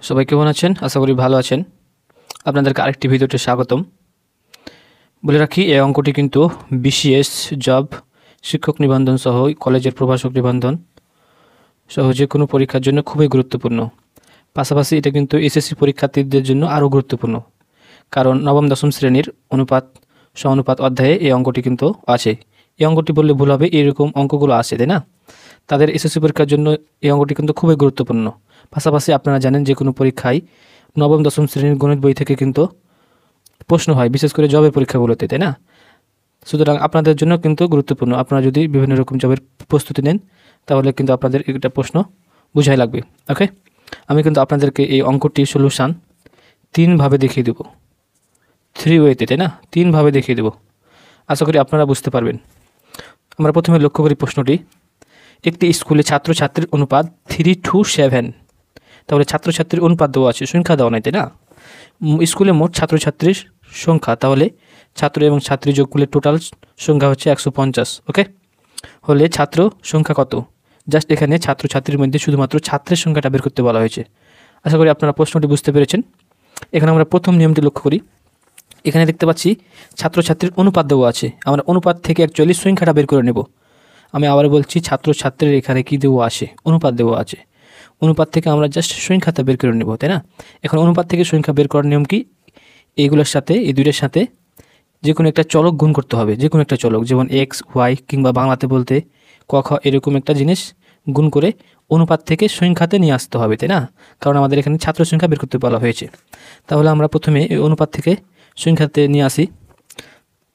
সবাই কেমন আছেন? আশা করি ভালো আছেন। আপনাদেরকে আরেকটি ভিডিওতে স্বাগতম। বলে রাখি, এই অঙ্কটি কিন্তু বিসিএস জব, শিক্ষক নিবন্ধন সহ কলেজের প্রভাষক নিবন্ধন সহ যে কোনো পরীক্ষার জন্য খুবই গুরুত্বপূর্ণ। পাশাপাশি এটা কিন্তু এসএসসি পরীক্ষার্থীদের জন্য আরও গুরুত্বপূর্ণ, কারণ নবম দশম শ্রেণীর অনুপাত সমানুপাত অধ্যায়ে এই অঙ্কটি কিন্তু আছে। এই অঙ্কটি বললে ভুল হবে, এরকম অঙ্কগুলো আসে, তাই না? তাদের এসএসসি পরীক্ষার জন্য এই অঙ্কটি কিন্তু খুবই গুরুত্বপূর্ণ। পাশাপাশি আপনারা জানেন যে কোনো পরীক্ষায় নবম দশম শ্রেণীর গণিত বই থেকে কিন্তু প্রশ্ন হয়, বিশেষ করে জবের পরীক্ষাগুলোতে, তাই না? সুতরাং আপনাদের জন্য কিন্তু গুরুত্বপূর্ণ। আপনারা যদি বিভিন্ন রকম জবের প্রস্তুতি নেন, তাহলে কিন্তু আপনাদের একটা প্রশ্ন বুঝাই লাগবে। ওকে, আমি কিন্তু আপনাদেরকে এই অঙ্কটির সলিউশান 3ভাবে দেখিয়ে দেবো, 3 ওয়েতে, তাই না? 3ভাবে দেখিয়ে দেবো। আশা করি আপনারা বুঝতে পারবেন। আমরা প্রথমে লক্ষ্য করি প্রশ্নটি, একটি স্কুলে ছাত্রছাত্রীর অনুপাত 3:7। তাহলে ছাত্রছাত্রীর অনুপাত দেওয়া আছে, সংখ্যা দেওয়া নাই, তাই না? স্কুলে মোট ছাত্রছাত্রীর সংখ্যা, তাহলে ছাত্র এবং ছাত্রী যোগ করলে টোটাল সংখ্যা হচ্ছে 150। ওকে, হলে ছাত্র সংখ্যা কত? জাস্ট এখানে ছাত্রছাত্রীর মধ্যে শুধুমাত্র ছাত্রের সংখ্যাটা বের করতে বলা হয়েছে। আশা করি আপনারা প্রশ্নটি বুঝতে পেরেছেন। এখানে আমরা প্রথম নিয়মটি লক্ষ্য করি। এখানে দেখতে পাচ্ছি ছাত্রছাত্রীর অনুপাত দেওয়া আছে, আমরা অনুপাত থেকে অ্যাকচুয়ালি সংখ্যাটা বের করে নেব। আমি আবার বলছি, ছাত্রছাত্রীর এখানে কী দেওয়া আছে? অনুপাত দেওয়া আছে। অনুপাত থেকে আমরা জাস্ট সংখ্যাটা বের করে নেব, তাই না? এখন অনুপাত থেকে সংখ্যা বের করার নিয়ম কি? এইগুলোর সাথে, এই দুইটার সাথে যে কোনো একটা চলক গুণ করতে হবে, যে কোনো একটা চলক, যেমন এক্স, ওয়াই, কিংবা বাংলাতে বলতে ক, খ, এরকম একটা জিনিস গুণ করে অনুপাত থেকে সংখ্যাতে নিয়ে আসতে হবে, তাই না? কারণ আমাদের এখানে ছাত্র সংখ্যা বের করতে বলা হয়েছে। তাহলে আমরা প্রথমে এই অনুপাত থেকে সংখ্যাতে নিয়ে আসি।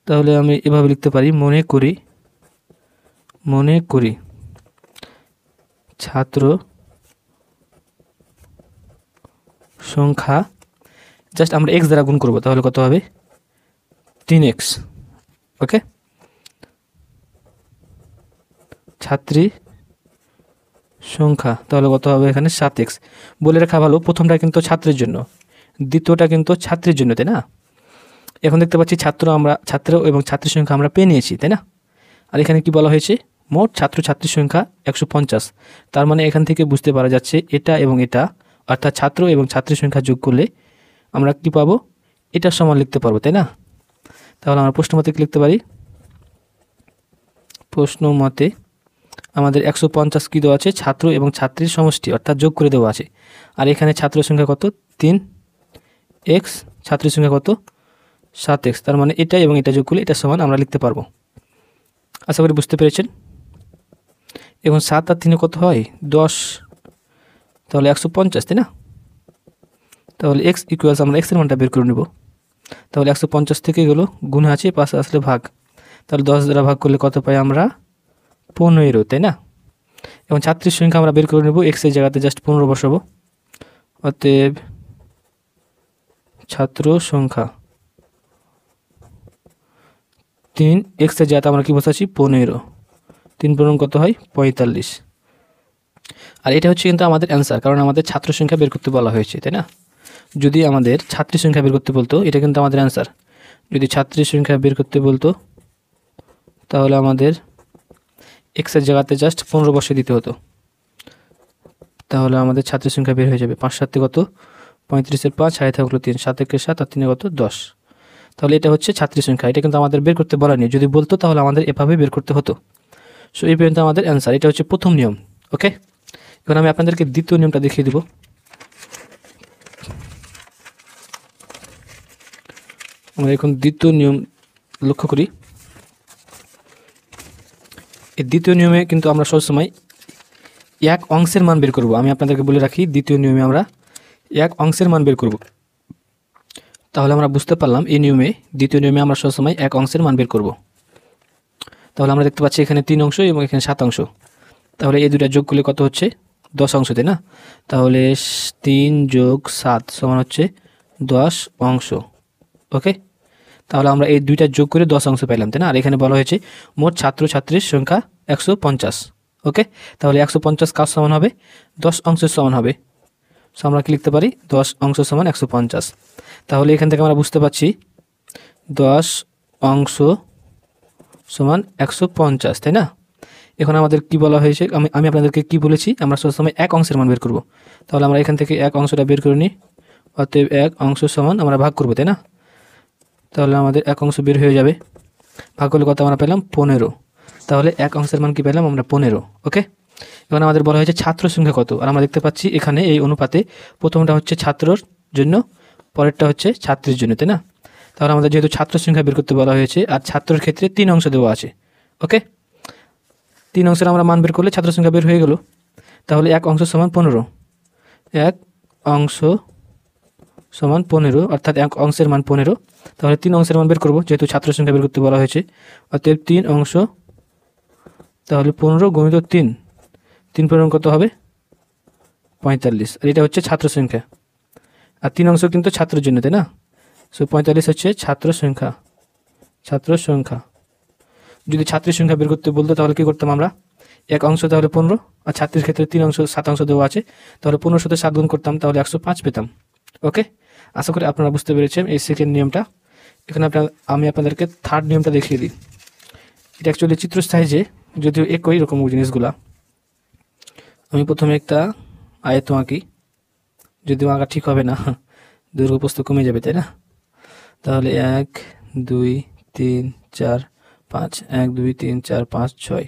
তাহলে আমি এভাবে লিখতে পারি, মনে করি ছাত্র সংখ্যা, জাস্ট আমরা এক্স দ্বারা গুণ করব, তাহলে কত হবে? 3x। ওকে, ছাত্রী সংখ্যা তাহলে কত হবে? এখানে 7x। বলে রাখা ভালো, প্রথমটা কিন্তু ছাত্রের জন্য, দ্বিতীয়টা কিন্তু ছাত্রীর জন্য, তাই না? এখন দেখতে পাচ্ছি ছাত্র এবং ছাত্রীর সংখ্যা আমরা পেয়ে নিয়েছি, তাই না? আর এখানে কি বলা হয়েছে? মোট ছাত্রছাত্রীর সংখ্যা 150। তার মানে এখান থেকে বুঝতে পারা যাচ্ছে এটা এবং এটা, অর্থাৎ ছাত্র এবং ছাত্রীর সংখ্যা যোগ করলে আমরা কি পাবো? এটার সমান লিখতে পারবো, তাই না? তাহলে আমরা প্রশ্ন মতে কি লিখতে পারি? প্রশ্ন মতে আমাদের 150 কী দেওয়া আছে? ছাত্র এবং ছাত্রীর সমষ্টি, অর্থাৎ যোগ করে দেওয়া আছে। আর এখানে ছাত্র সংখ্যা কত? 3x, ছাত্রীর সংখ্যা কত? 7x। তার মানে এটা এবং এটা যোগ করলে এটা সমান আমরা লিখতে পারবো। আশা করি বুঝতে পেরেছেন। এবং 7 আর 3 কত হয়? 10। তাহলে 150, তাই না? তাহলে x ইকুয়ালস, আমরা x এর মানটা বের করে নেব। তাহলে 150 থেকে এগুলো গুণ আছে, পাশে আসলে ভাগ। তাহলে 10 দ্বারা ভাগ করলে কত পাই আমরা? 15, তাই না? এবং ছাত্রীর সংখ্যা আমরা বের করে নেব, এক্স এর জায়গাতে জাস্ট 15 বসাবো। অতএব ছাত্র সংখ্যা 3x এর জায়গাতে আমরা কি বসাচ্ছি? 15। 3 কত হয়? 45। আর এটা হচ্ছে কিন্তু আমাদের অ্যান্সার, কারণ আমাদের ছাত্র সংখ্যা বের করতে বলা হয়েছে, তাই না? যদি আমাদের ছাত্রীর সংখ্যা বের করতে বলতো, এটা কিন্তু আমাদের অ্যান্সার। যদি ছাত্রীর সংখ্যা বের করতে বলতো, তাহলে আমাদের এক্স এর জায়গাতে জাস্ট 15 বসিয়ে দিতে হতো। তাহলে আমাদের ছাত্রীর সংখ্যা বের হয়ে যাবে 5 7 কত? 35 5, 6 থাকলো 3, 7 7 আর 3 কত? 10। তাহলে এটা হচ্ছে ছাত্রীর সংখ্যা। এটা কিন্তু আমাদের বের করতে বলা নেই, যদি বলতো তাহলে আমাদের এভাবে বের করতে হতো। সো এই পর্যন্ত আমাদের অ্যান্সার। এটা হচ্ছে প্রথম নিয়ম। ওকে, এখন আমি আপনাদেরকে দ্বিতীয় নিয়মটা দেখিয়ে দিব। আমরা এখন দ্বিতীয় নিয়ম লক্ষ্য করি। এই দ্বিতীয় নিয়মে কিন্তু আমরা সবসময় এক অংশের মান বের করব। আমি আপনাদেরকে বলে রাখি, দ্বিতীয় নিয়মে আমরা এক অংশের মান বের করব। তাহলে আমরা বুঝতে পারলাম এই নিয়মে, দ্বিতীয় নিয়মে আমরা সবসময় এক অংশের মান বের করব। তাহলে আমরা দেখতে পাচ্ছি এখানে 3 অংশ এবং এখানে 7 অংশ। তাহলে এই দুটা যোগ করলে কত হচ্ছে? 10 অংশ, তাই না? তাহলে 3 যোগ 7 সমান হচ্ছে 10 অংশ। ওকে, তাহলে আমরা এই দুইটা যোগ করে 10 অংশ পেলাম, তাই না? আর এখানে বলা হয়েছে মোট ছাত্রছাত্রীর সংখ্যা 150। ওকে, তাহলে 150 কার সমান হবে? 10 অংশের সমান হবে। সো আমরা কি লিখতে পারি? 10 অংশ সমান 150। তাহলে এখান থেকে আমরা বুঝতে পারছি 10 অংশ সমান 150, তাই না? এখন আমাদের কি বলা হয়েছে, আমি আপনাদেরকে কি বলেছি, আমরা সবসময় এক অংশের মান বের করব। তাহলে আমরা এখান থেকে এক অংশটা বের করে নিই, অতএব এক অংশ সমান আমরা ভাগ করবো, তাই না? তাহলে আমাদের এক অংশ বের হয়ে যাবে, ভাগ করলে কত আমরা পেলাম 15। তাহলে এক অংশের মান কি পেলাম আমরা 15। ওকে, এখন আমাদের বলা হয়েছে ছাত্র সংখ্যা কত, আর আমরা দেখতে পাচ্ছি এখানে এই অনুপাতে প্রথমটা হচ্ছে ছাত্রর জন্য, পরেরটা হচ্ছে ছাত্রীর জন্য, তাই না? তাহলে আমাদের যেহেতু ছাত্র সংখ্যা বের করতে বলা হয়েছে আর ছাত্রের ক্ষেত্রে 3 অংশ দেওয়া আছে, ওকে, 3 অংশের আমরা মান বের করলে ছাত্র সংখ্যা বের হয়ে গেল। তাহলে এক অংশ সমান 15, এক অংশ সমান 15, অর্থাৎ এক অংশের মান 15। তাহলে 3 অংশের মান বের করবো, যেহেতু ছাত্র সংখ্যা বের করতে বলা হয়েছে, অতএব 3 অংশ, তাহলে 15 গুণিত 3, 3 পূরণ কত হবে 45, আর এটা হচ্ছে ছাত্র সংখ্যা, আর 3 অংশ কিন্তু ছাত্রের জন্য, তাই না? সো 45 হচ্ছে ছাত্র সংখ্যা, ছাত্র সংখ্যা। যদি ছাত্রীর সংখ্যা বের করতে বলতো তাহলে কি করতাম আমরা, এক অংশ তাহলে 15, আর ছাত্রীর ক্ষেত্রে 3 অংশ 7 অংশ দেওয়া আছে, তাহলে 15 সাথে 7 গুণ করতাম, তাহলে 105 পেতাম। ওকে, আশা করি আপনারা বুঝতে পেরেছেন এই সেকেন্ড নিয়মটা। এখানে আমি আপনাদেরকে থার্ড নিয়মটা দেখিয়ে দিই। এটা অ্যাকচুয়ালি চিত্র সাইজে, যদিও একই রকম জিনিসগুলা। আমি প্রথমে একটা আয়ত আঁকি, যদিও আঁকা ঠিক হবে না, দৈর্ঘ্যপ্রস্থ কমে যাবে, তাই না? তাহলে 1 2 3 4 5, 1 2 3 4 5 6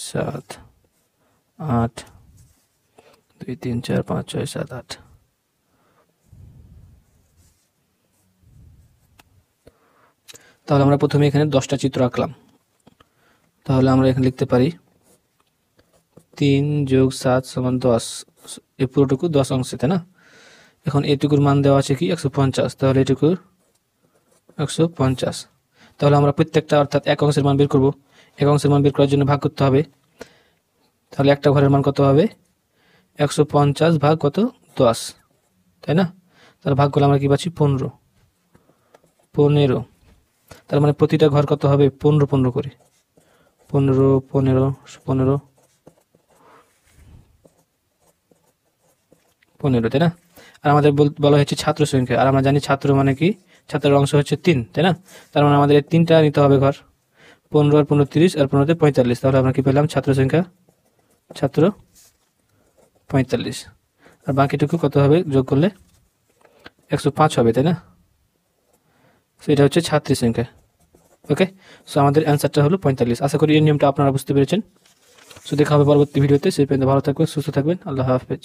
7 8, 2 3 4 5 6 7 8। তাহলে আমরা প্রথমে এখানে 10টা চিত্র আঁকলাম। তাহলে আমরা এখানে লিখতে পারি 3 + 7 = 10, এই পুরোটুকু 10 অংশে, তাই না? এখন এটুকুর মান দেওয়া আছে কি 150, তাহলে এটুকুর 150। তাহলে আমরা প্রত্যেকটা, অর্থাৎ এক অংশের মান বের করব। এক অংশের মান বের করার জন্য ভাগ করতে হবে। তাহলে একটা ঘরের মান কত হবে 150 ভাগ কত 10, তাই না? তাহলে ভাগ করলে আমরা কি পাচ্ছি 15। তার মানে প্রতিটা ঘর কত হবে 15 15 করে, 15 15 15 15, তাই না? আর আমাদের বলা হয়েছে ছাত্র সংখ্যা, আর আমরা জানি ছাত্র মানে কি, ছাত্রের অংশ হচ্ছে 3, তাই না? তার মানে আমাদের এই 3টা নিতে হবে ঘর, 15 আর 15 30, আর 15 তে 45। তাহলে আমরা কি পেলাম ছাত্র সংখ্যা, ছাত্র 45। আর বাকিটুকু কত হবে যোগ করলে 105 হবে, তাই না? সো এটা হচ্ছে ছাত্রী সংখ্যা। ওকে, সো আমাদের অ্যান্সারটা হলো 45। আশা করি এই নিয়মটা আপনারা বুঝতে পেরেছেন। সো দেখা হবে পরবর্তী ভিডিওতে। সেই পর্যন্ত ভালো থাকবেন, সুস্থ থাকবেন। আল্লাহ হাফেজ।